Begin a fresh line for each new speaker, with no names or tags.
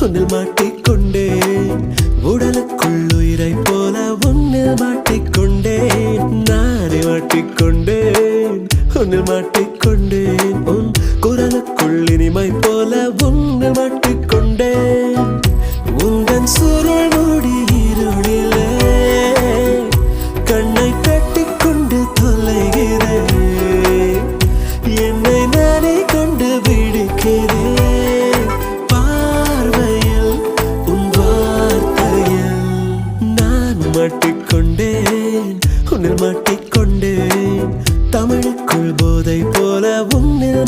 உன்னில் மாட்டிக்கொண்டேன் உடலுக்குள் உயிரை போல உன்னில் மாட்டிக்கொண்டேன் நானே மாட்டிக்கொண்டேன் உன்னில் மாட்டிக்கொண்டேன் உன் குரலுக்குள் இனிமை போல உன்னில் மாட்டிக்கொண்டேன் உந்தன் சுருள் மூடி இருளிலே கண்ணை கட்டிக்கொண்டு தொலைகிறேன் என்னை நானே கொண்டு விடுக்கிறேன் பார்வையில் உன் வார்த்தையில் நான் மாட்டிக்கொண்டேன் உன்னில் மாட்டிக்கொண்டேன் தமிழுக்குள் போதை போல உன்னில்